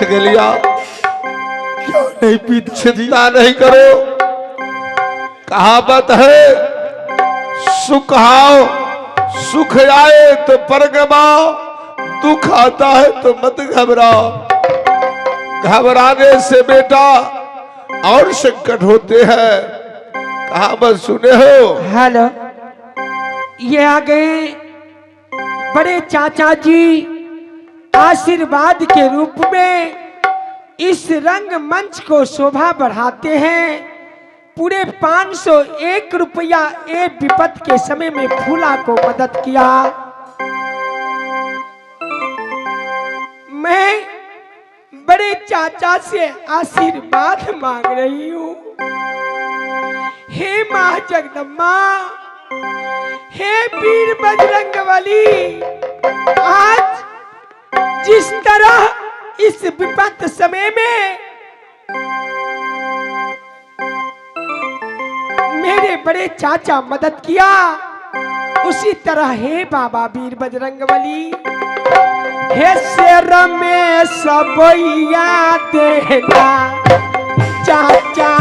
छगलिया क्यों नहीं पीते? चिंता नहीं करो, कहावत है सुख आओ सुख आए तो परगमाओ, दुख आता है तो मत घबराओ। घबराने से बेटा और संकट होते हैं। कहावत सुने हो? हेलो, ये आ गए बड़े चाचा जी आशीर्वाद के रूप में इस रंग मंच को शोभा बढ़ाते हैं। पूरे 501 रुपया ए विपत के समय में फूला को मदद किया। मैं बड़े चाचा से आशीर्वाद मांग रही हूँ। हे माँ जगदम्बा, हे वीर बजरंगबली, आज जिस तरह इस विपत समय में मेरे बड़े चाचा मदद किया, उसी तरह हे बाबा वीर बजरंगबली, हे शेर में सबैया देना चाचा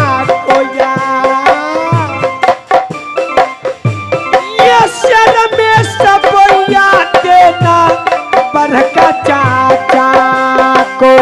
को याद, ये शेर में सबैया देना बरका चाचा को।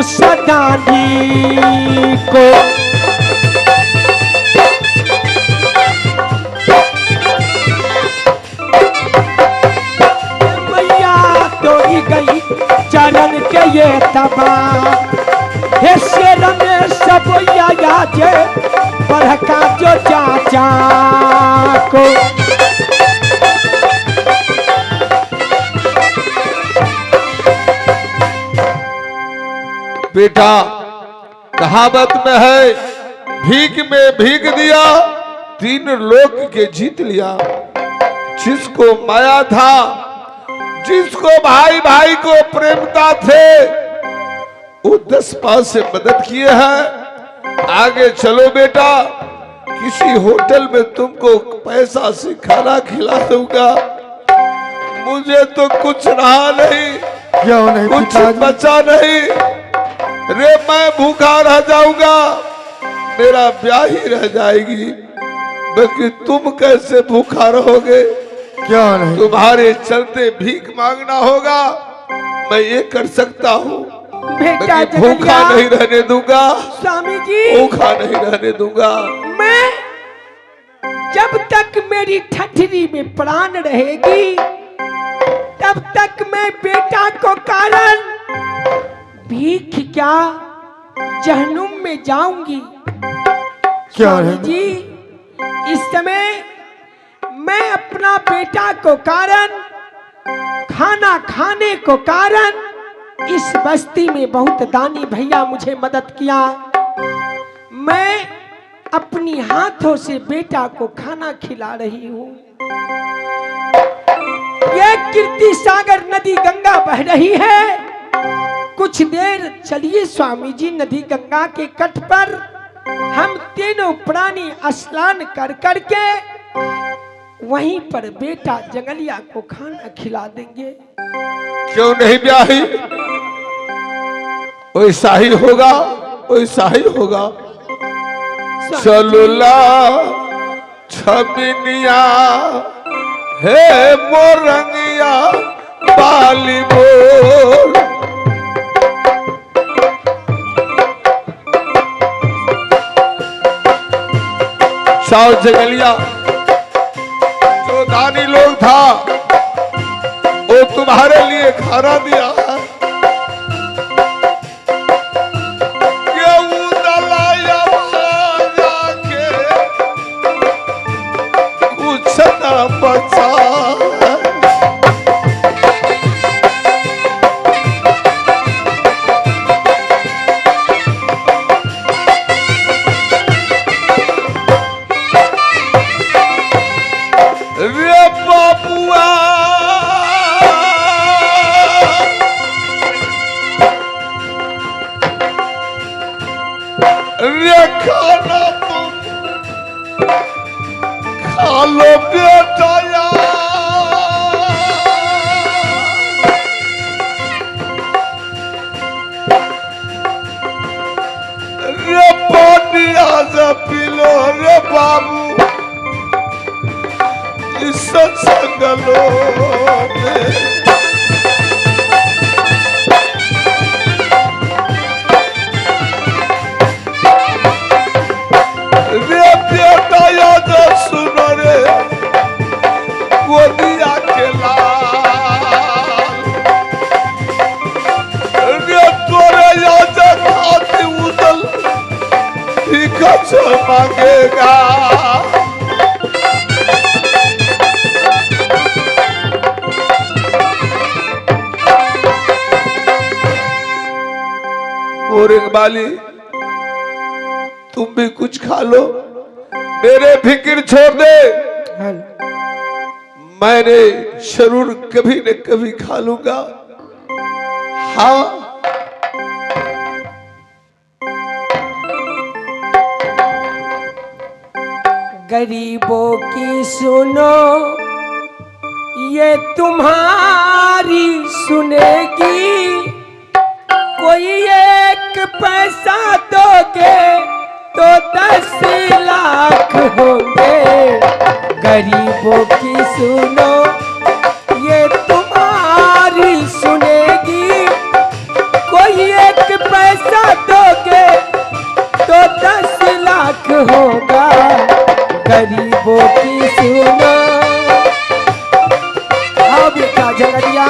सदानी को मैया तोड़ी गई चरण के ये तबा, हे शेर में सब याद बड़का जो चाचा को। बेटा कहावत में है भीख में भीख दिया, तीन लोक के जीत लिया। जिसको माया था, जिसको भाई भाई को प्रेमता थे, वो 10 पास से मदद किए हैं। आगे चलो बेटा, किसी होटल में तुमको पैसा से खाना खिला दूंगा। मुझे तो कुछ रहा नहीं, क्यों नहीं कुछ पिताजी? बचा नहीं रे, मैं भूखा रह जाऊंगा, मेरा ब्याह ही रह जाएगी। बाकी तुम कैसे भूखा रहोगे? क्यों नहीं? तुम्हारे चलते भीख मांगना होगा। मैं ये कर सकता हूँ, बेटा बाकी भूखा जगलिया, नहीं रहने दूंगा, स्वामी जी, भूखा नहीं रहने दूंगा। मैं जब तक मेरी ठठरी में प्राण रहेगी, तब तक मैं बेटा को कारण भीख क्या जहन्नुम में जाऊंगी। क्यों स्वामी नहीं? जी, इस समय मैं अपना बेटा को कारण, खाना खाने को कारण, इस बस्ती में बहुत दानी भैया मुझे मदद किया। मैं अपनी हाथों से बेटा को खाना खिला रही हूँ। यह कीर्ति सागर नदी गंगा बह रही है। कुछ देर चलिए स्वामी जी, नदी गंगा के तट पर हम तीनों प्राणी स्नान कर करके वहीं पर बेटा जंगलिया को खाना खिला देंगे। क्यों नहीं ब्याही? वैसा ही होगा, वैसा ही होगा। चलुला छबिनिया हे मोरंगिया बाली बोल, साव जगलिया जो दानी लोग था वो तुम्हारे लिए खाना दिया है। ये उदलाया जाके कुछ न बचा रे बाबुआ रे खाना तुम खा लो बेटा रे पानी आज पी लो रे बाबू इस सत्संगलो में रे बेटा याद सुनो रे गोदिया के लाल रे तोरे याद खाती उदल कच मांगेगा और इकबाली तुम भी कुछ खा लो मेरे फिक्र छोड़ दे मैंने जरूर कभी न कभी खा लूंगा। हाँ गरीबों की सुनो ये तुम्हारी सुनेगी कोई एक पैसा दोगे तो 10 लाख होंगे। गरीबों की सुनो ये तुम्हारी सुनेगी कोई एक पैसा दोगे तो 10 लाख होगा। गरीबों की सुनो आओ बेटा झगड़िया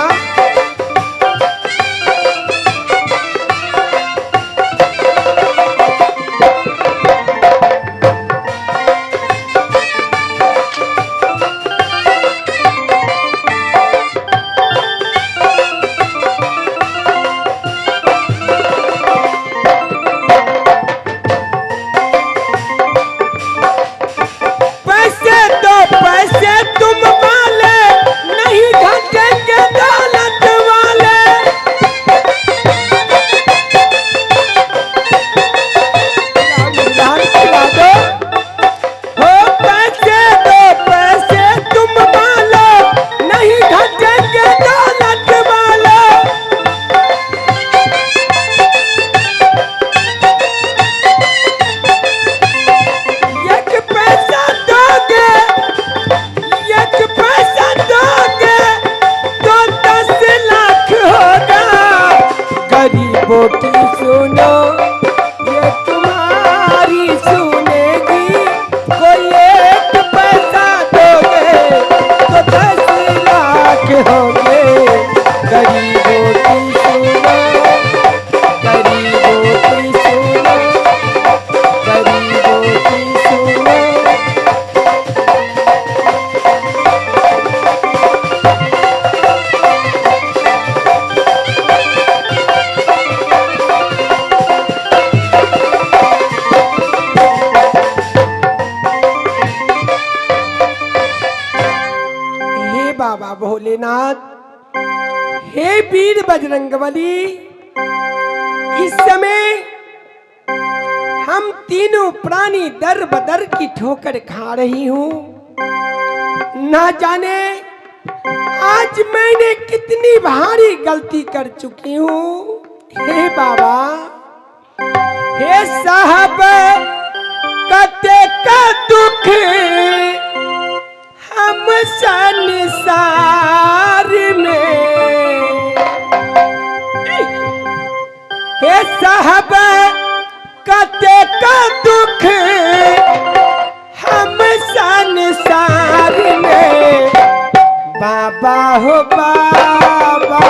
की सुनो ये तुम्हारी सुनेगी कोई एक पैसा दोगे तो 10 लाख होंगे। गरीबों की सुनो गरीबों की सुनो गरीबों की सुनो बाबा भोलेनाथ हे वीर बजरंगबली इस समय हम तीनों प्राणी दर बदर की ठोकर खा रही हूँ। ना जाने आज मैंने कितनी भारी गलती कर चुकी हूँ। हे बाबा हे साहब कते का दुख हम संसार में हे साहब कते का दुख हम संसार में। बाबा हो बाबा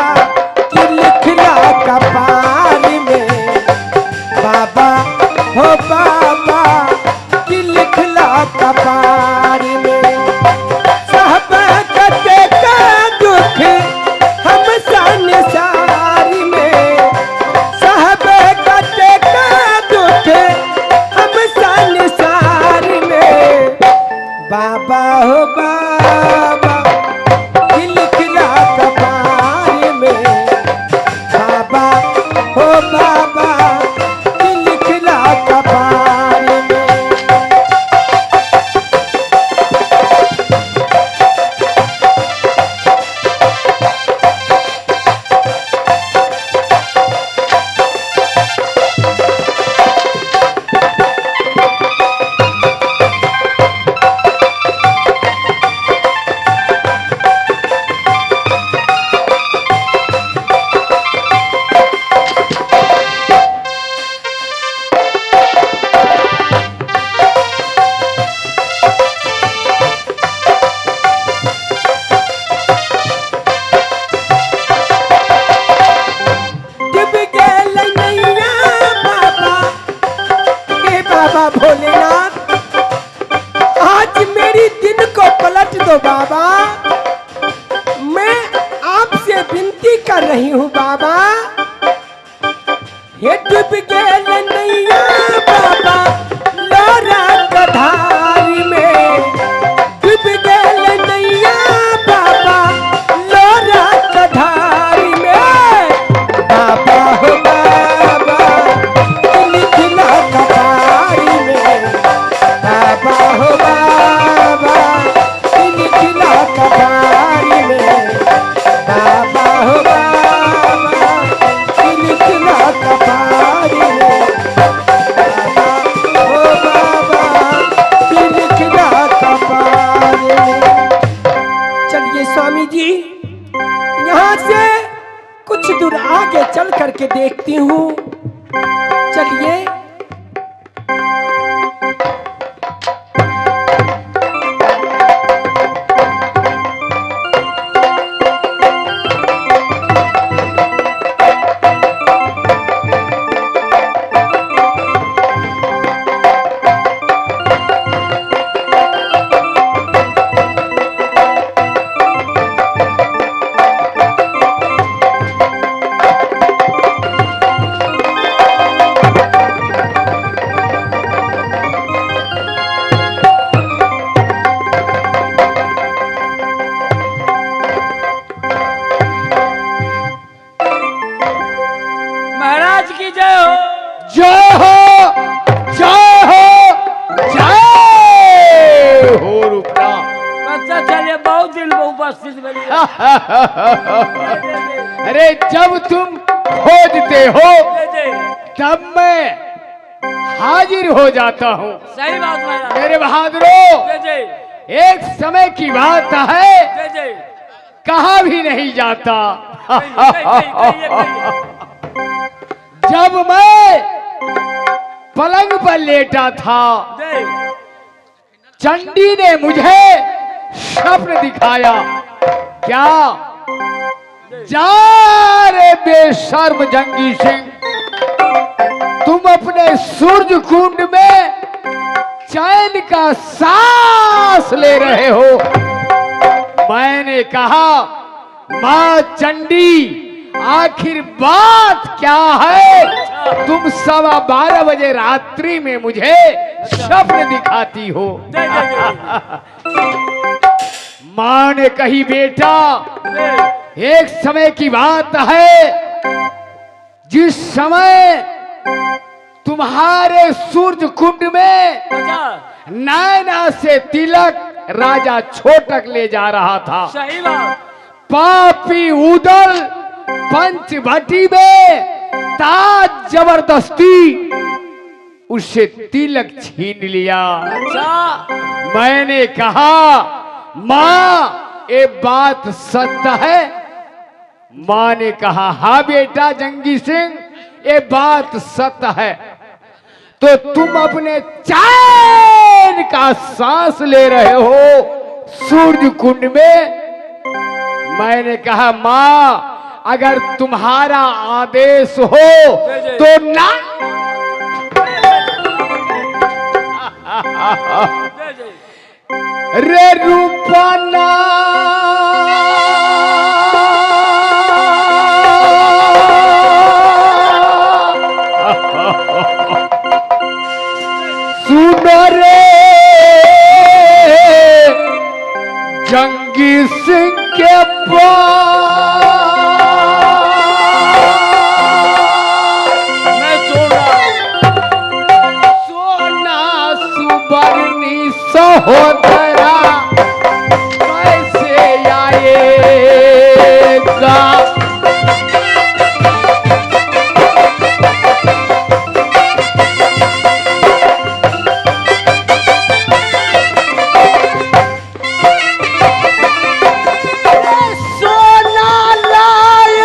की लिखला कपार में बाबा हो बाबा की लिखला कपार में। बाबा हो बाबा बाबा दिल खिला कपार में बाबा हो बाबा दिल खिला कपार में। बाबा भोलेनाथ आज मेरी दिन को पलट दो बाबा, मैं आपसे विनती कर रही हूँ बाबा। हे डूब गेल नैया बाबा लोरा कधार में, डूब गेल नैया बाबा लोरा कधार में बाबा हो बाबा दिल खिला कपार में बाबा हो बाबा दिल खिला कपार में बाबा हो बाबा दिल खिला कपार में बाबा हो बाबा दिल खिला कपार में। चलिए स्वामी जी यहाँ से कुछ दूर आगे चल करके देखती हूँ। चलिए महाराज की जय हो। जय हो जय हो जय हो रुपना। अच्छा चलिए बहुत दिन में उपस्थित बनी। अरे जब तुम खोजते हो जय जय तब मैं हाजिर हो जाता हूँ। सही बात महाराज। मेरे बहादुरों जय जय एक समय की बात है, जय जय कहा भी नहीं जाता। कहिए। जब मैं पलंग पर लेटा था जय चंडी ने मुझे स्वप्न दिखाया। क्या? जा रे बेशर्म जंगी सिंह, तुम अपने सूरज कुंड में चैन का सांस ले रहे हो। मैंने कहा मां चंडी आखिर बात क्या है? तुम 12:15 बजे रात्रि में मुझे स्वप्न दिखाती हो। जय जय मां ने कही बेटा जय एक समय की बात है, जिस समय तुम्हारे सूरज कुंड में अच्छा नैना से तिलक राजा छोटक ले जा रहा था, सही बात। पापी उदल पंचवटी में ताज जबरदस्ती उससे तिलक छीन लिया। अच्छा मैंने कहा माँ ये बात सत्य है? माँ ने कहा हाँ बेटा जंगी सिंह ये बात सत्य है। तो तुम अपने चैन का सांस ले रहे हो सूरज कुंड में। मैंने कहा माँ अगर तुम्हारा आदेश हो तो ना। जय जय रे रूपना सुन रे जंगी सिंह के पास मैं सुन रहा हूँ। सोना सुबर्णी सहोदरा कैसे आएगा। सोना लाए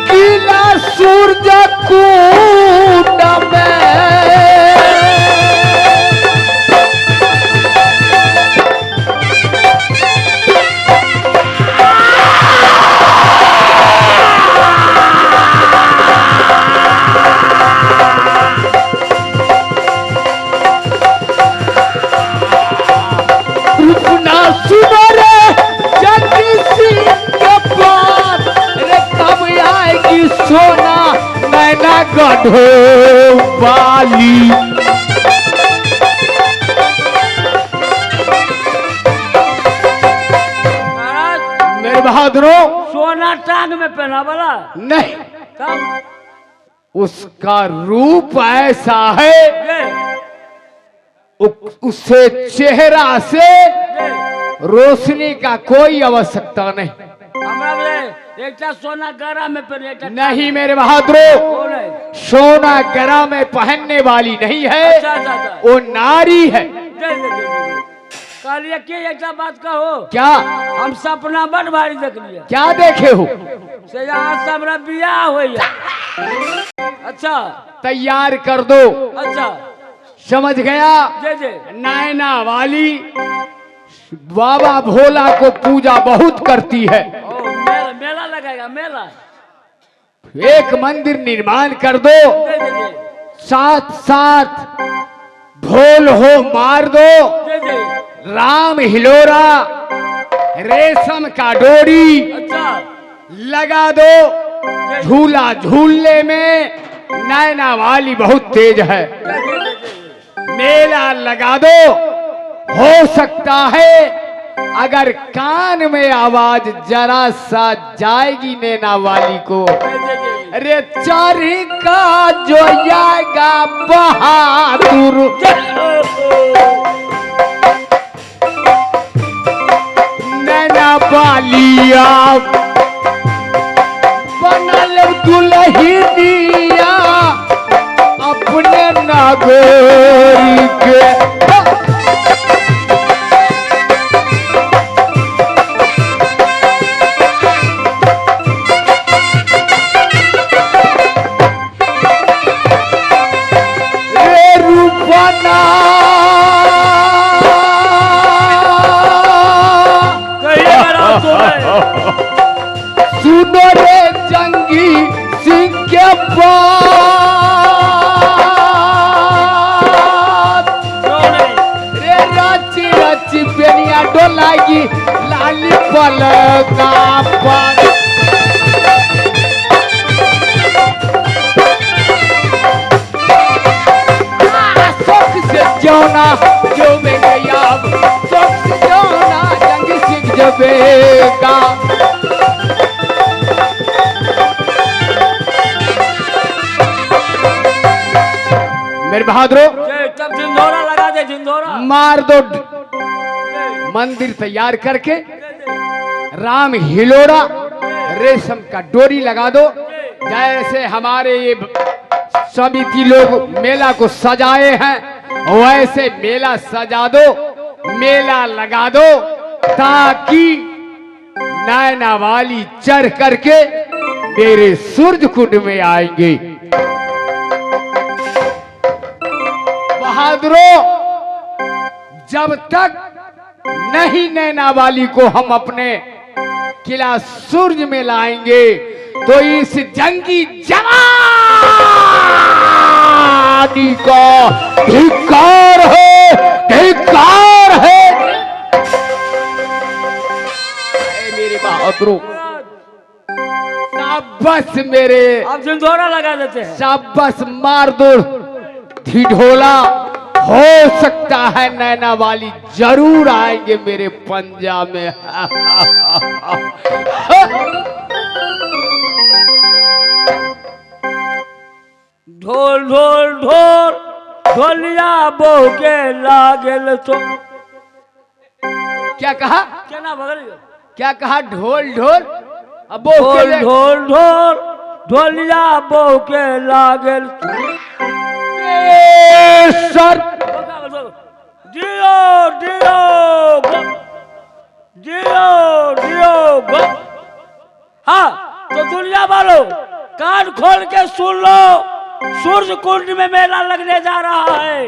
किला सूरज कुंड में रुकना सुनो रे जंगी सिंह के पास रे कब आएगी सोना नैना गढ़ो वाली। महाराज मेरे बहादुरों सोना टांग में पहना वाला नहीं, तब उसका रूप ऐसा है ये उसे चेहरा से ये रोशनी का कोई आवश्यकता नहीं। हमरा बोले एक सोना गरा में पहने एक नहीं मेरे बहादुरों, कौन है? सोना गरा में पहनने वाली नहीं है, अच्छा अच्छा अच्छा वो नारी है। कहलिए कि एक बात कहो, क्या हम सपना बड़ भारी देख लिया क्या देखे हो? से यहाँ से हमरा बियाह होइया। अच्छा तैयार कर दो। अच्छा समझ गया? जे जे नैना वाली बाबा भोला को पूजा बहुत करती है। ओ मेला मेला लगाएगा मेला। एक मंदिर निर्माण कर दो, जे जे जे साथ साथ ढोल हो मार दो, जे जे राम हिलोरा रेशम का डोरी अच्छा लगा दो। झूला झूलने में नैना वाली बहुत तेज है। मेला लगा दो, हो सकता है अगर कान में आवाज जरा सा जाएगी नैना वाली को, अरे चारी का जो जाएगा बहादुर नैना वालिया बनल दुल्हनिया अपने नागोरी के। रे रूपना कहिए बड़ा सुनो रे जंगी सिंह के पास रे रची रची बेनिया डोलागी लाली पलका पर शौक से जौना जो में गया शौक से जौना जंगी सिंह जबेगा। मेरे बहादुरों तब झिंझोरा लगा दे झिंझोरा मार दो। मंदिर तैयार करके राम हिलोरा रेशम का डोरी लगा दो। जैसे हमारे ये समिति लोग मेला को सजाए हैं वैसे मेला सजा दो, मेला लगा दो ताकि नैना वाली चढ़ करके मेरे सूरज कुंड में आएंगे। बहादुरों जब तक नहीं नैना वाली को हम अपने किला सूरज में लाएंगे तो इस जंगी जवानी को धिक्कार है, धिक्कार है। मेरे बहादुरों शाबाश मेरे, आप झिंझोरा लगा देते हैं। शाबाश मार दो ढिढोला हो सकता है नैना वाली जरूर आएंगे मेरे पंजा में। ढोल ढोल ढोल ढोलिया बहू के लागल तो क्या कहा? क्या ना बगल क्या कहा? ढोल ढोल अब वो ढोल ढोल ढोल ढोलिया बहू के लागल सर जियो जियो जियो जियो। हाँ तो दुनिया वालों कान खोल के सुन लो, सूर्य कुंड में मेला लगने जा रहा है।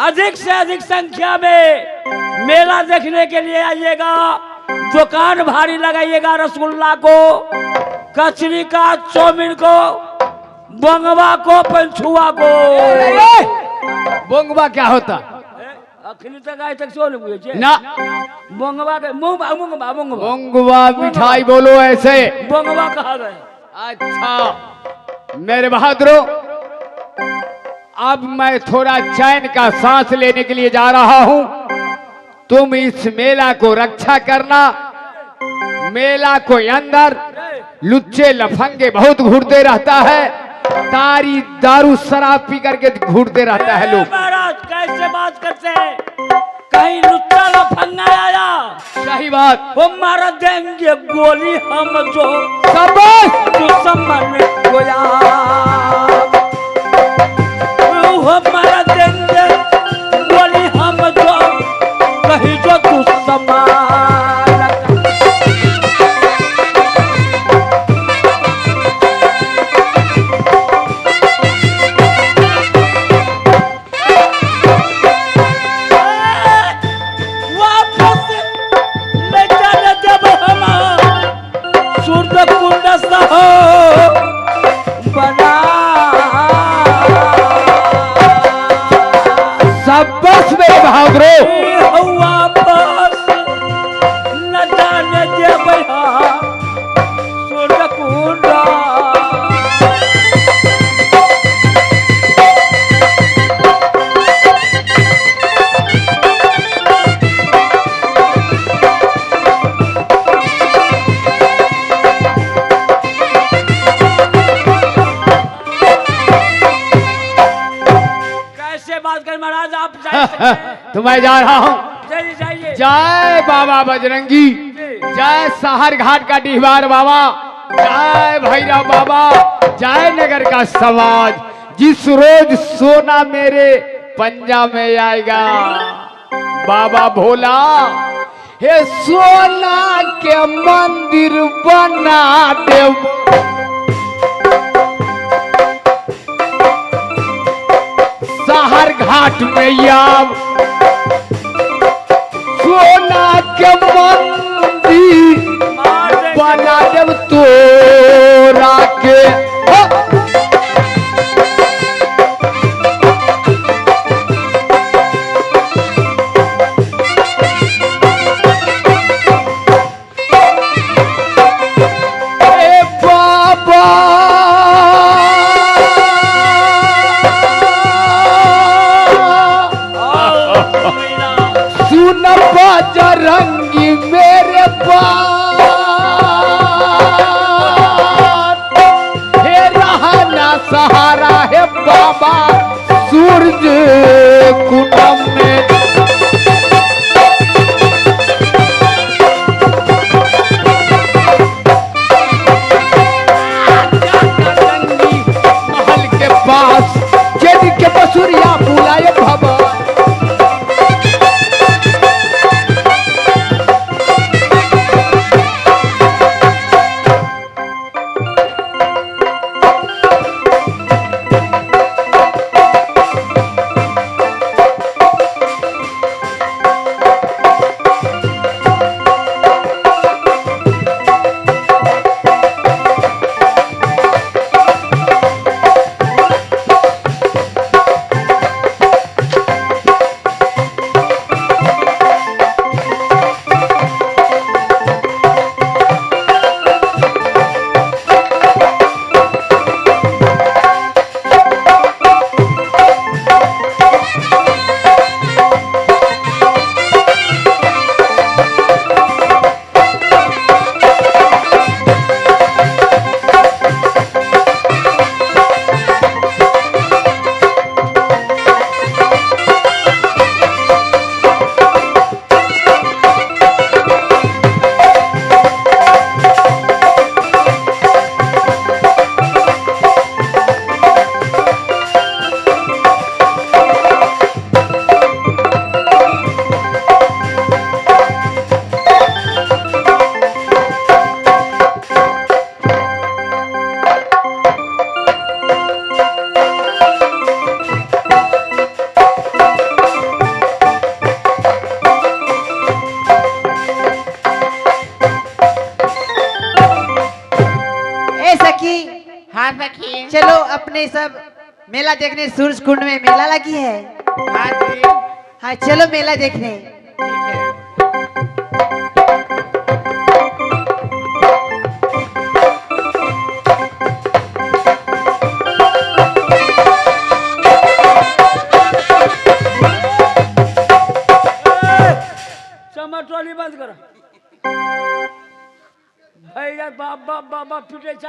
अधिक से अधिक संख्या में मेला देखने के लिए आइएगा। दुकान भारी लगाइएगा, रसगुल्ला को, कचरी का, चौमिन को, बंगवा को, पंछुआ को। बोंगवा क्या होता? अखनी तक आए तक सोने पूछे ना बंगवा के मुंगवा मुंगवा मुंगवा बोंगवा मिठाई बोलो ऐसे। बंगवा कहा गए। अच्छा मेरे बहादुरों, अब मैं थोड़ा चैन का सांस लेने के लिए जा रहा हूं। तुम इस मेला को रक्षा करना। मेला को अंदर लुच्चे लफंगे बहुत घूरते रहता है, तारी दारू शराब पी करके घूरते रहता है लोग। महाराज कैसे बात करते हैं? कहीं लुच्चा लफंगा आया सही बात। वो मार देंगे गोली हम जो शाबाश। दुश्मन गोया वो मार देंगे गोली हम जो कहीं जो दुश्मन। शाबाश मेरे बहादुरों। वापस न जाने दे भैया सूर्य कुंडा। कैसे बात कर महाराज? आप तो मैं जा रहा हूं। जाइए जाइए। जय बाबा बजरंगी, जय सहर घाट का डिहवार बाबा, जय भैरव बाबा, जय नगर का समाज। जिस रोज सोना मेरे पंजा में आएगा बाबा भोला, हे सोना के मंदिर बना दे। सहर घाट में याब सोना के मंदिर बना देव तोरा के। ए बाबा सुन बजरंगी मेरे बात, हे रहना सहारा है बाबा सूरज कुंड में। महल के पास जेद के बसुरिया बुलाए भवन, सखी। हाँ सखी। चलो अपने सब मेला देखने, सूरज कुंड में मेला लगी है। हाँ जी। हाँ चलो मेला देखने। ठीक है। चमर ट्रॉली बंद करो भैया बाबा बाबा पीटे